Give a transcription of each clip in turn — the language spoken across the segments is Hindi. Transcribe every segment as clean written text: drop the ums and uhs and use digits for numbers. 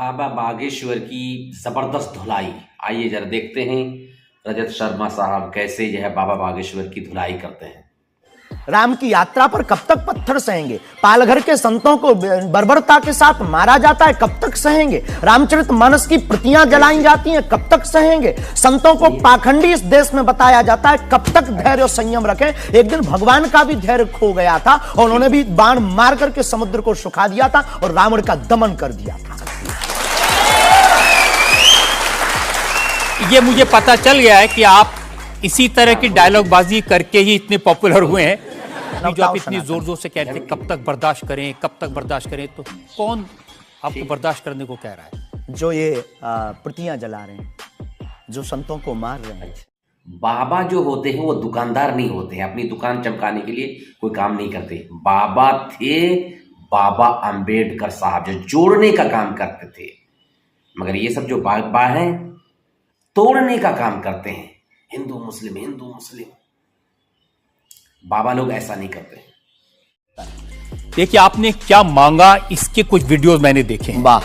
बाबा बागेश्वर की जबरदस्त धुलाई। आइए जरा देखते हैं रजत शर्मा साहब कैसे जो है बाबा बागेश्वर की धुलाई करते हैं। राम की यात्रा पर कब तक पत्थर सहेंगे? पालघर के संतों को बर्बरता के साथ मारा जाता है, कब तक सहेंगे? रामचरितमानस की प्रतियां जलाई जाती हैं, कब तक सहेंगे? संतों को पाखंडी इस देश में बताया जाता है, कब तक धैर्य और संयम रखें? एक दिन भगवान का भी धैर्य खो गया था और उन्होंने भी बाण मार करके समुद्र को सुखा दिया था और रावण का दमन कर दिया था। ये मुझे पता चल गया है कि आप इसी तरह की डायलॉग बाजी करके ही इतने पॉपुलर हुए हैं। जो आप इतनी जोर जोर से कह रहे थे कब तक बर्दाश्त करें, कब तक बर्दाश्त करें, तो कौन आपको बर्दाश्त करने को कह रहा है? जो ये प्रतियां जला रहे हैं, जो संतों को मार रहे हैं। बाबा जो होते हैं वो दुकानदार नहीं होते हैं, अपनी दुकान चमकाने के लिए कोई काम नहीं करते। बाबा थे बाबा अंबेडकर साहब, जो जोड़ने का काम करते थे। मगर ये सब जो बाबा हैं तोड़ने का काम करते हैं, हिंदू मुस्लिम हिंदू मुस्लिम। बाबा लोग ऐसा नहीं करते। देखिए आपने क्या मांगा, इसके कुछ वीडियोस मैंने देखे हैं। वाह।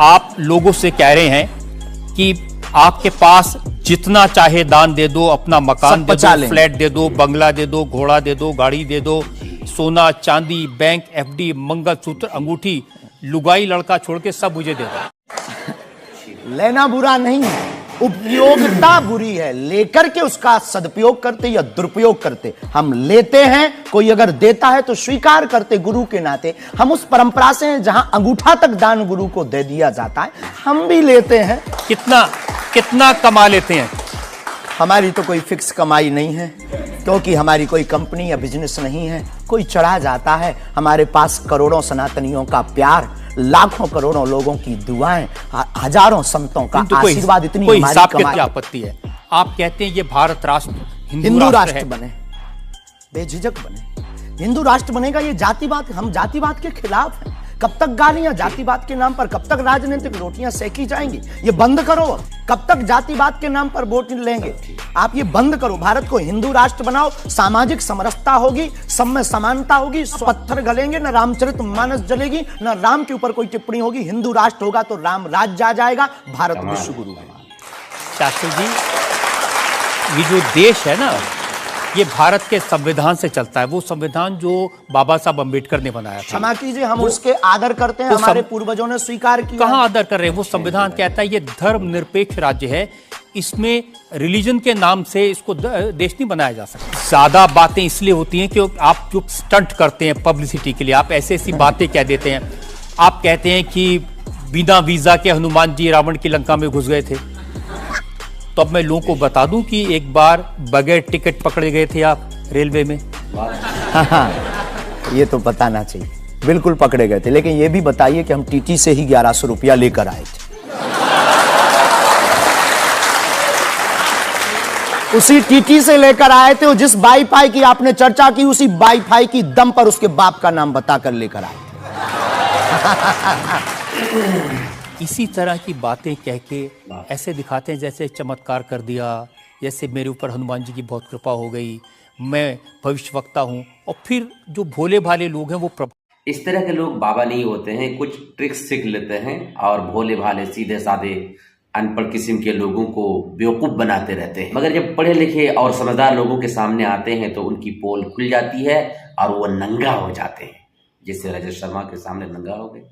आप लोगों से कह रहे हैं कि आपके पास जितना चाहे दान दे दो, अपना मकान दे दो, फ्लैट दे दो, बंगला दे दो, घोड़ा दे दो, गाड़ी दे दो, सोना चांदी, बैंक, एफडी, मंगलसूत्र, अंगूठी, लुगाई लड़का छोड़ के सब मुझे दे दो। लेना बुरा नहीं, उपयोगिता बुरी है। लेकर के उसका सदुपयोग करते या दुरुपयोग करते। हम लेते हैं, कोई अगर देता है तो स्वीकार करते गुरु के नाते। हम उस परंपरा से हैं जहां अंगूठा तक दान गुरु को दे दिया जाता है, हम भी लेते हैं। कितना कमा लेते हैं? हमारी तो कोई फिक्स कमाई नहीं है, क्योंकि हमारी कोई कंपनी या बिजनेस नहीं है। कोई चढ़ा जाता है, हमारे पास करोड़ों सनातनियों का प्यार, लाखों करोड़ों लोगों की दुआएं, हजारों संतों का आशीर्वाद, इतनी कोई हिसाब की क्या आपत्ति है? आप कहते हैं ये भारत राष्ट्र हिंदू राष्ट्र बने, बेझिझक बने, हिंदू राष्ट्र बनेगा। ये जातिवाद, हम जातिवाद के खिलाफ हैं। कब तक गालियां जातिवाद के नाम पर, कब तक राजनीतिक रोटियां सेकी जाएंगी? ये बंद करो। कब तक जातिवाद के नाम पर वोट लेंगे? आप ये बंद करो। भारत को हिंदू राष्ट्र बनाओ, सामाजिक समरसता होगी, सब में समानता होगी, पत्थर गलेंगे, न रामचरितमानस जलेगी, न राम के ऊपर कोई टिप्पणी होगी। हिंदू राष्ट्र होगा तो राम राज्य आ जाएगा, भारत विश्व गुरु है। शास्त्री जी, ये जो देश है ना, ये भारत के संविधान से चलता है। वो संविधान जो बाबा साहब अंबेडकर ने बनाया था। क्षमा कीजिए, हम उसके आदर करते हैं, हमारे पूर्वजों ने स्वीकार किया। कहां आदर कर रहे हैं? वो संविधान कहता है ये धर्मनिरपेक्ष राज्य है, इसमें रिलीजन के नाम से इसको देश नहीं बनाया जा सकता। ज्यादा बातें इसलिए होती हैं कि आप जो स्टंट करते हैं पब्लिसिटी के लिए, आप ऐसी ऐसी बातें कह देते हैं। आप कहते हैं कि बिना वीजा के हनुमान जी रावण की लंका में घुस गए थे। तो अब मैं लोगों को बता दूं कि एक बार बगैर टिकट पकड़े गए थे आप रेलवे में। ये तो बताना चाहिए, बिल्कुल पकड़े गए थे। लेकिन ये भी बताइए कि हम टीटी से ही 1100 रुपया लेकर आए थे। उसी टीटी से लेकर आए थे, जिस वाईफाई की आपने चर्चा की, उसी वाईफाई की दम पर उसके बाप का नाम बताकर लेकर आए थे। इसी तरह की बातें कह के ऐसे दिखाते हैं जैसे चमत्कार कर दिया, जैसे मेरे ऊपर हनुमान जी की बहुत कृपा हो गई, मैं भविष्यवक्ता हूं। और फिर जो भोले भाले लोग हैं वो इस तरह के लोग बाबा नहीं होते हैं, कुछ ट्रिक्स सीख लेते हैं और भोले भाले सीधे साधे अनपढ़ किस्म के लोगों को बेवकूफ बनाते रहते हैं। मगर जब पढ़े लिखे और समझदार लोगों के सामने आते हैं तो उनकी पोल खुल जाती है और वो नंगा हो जाते हैं, जिससे रजत शर्मा के सामने नंगा हो गए।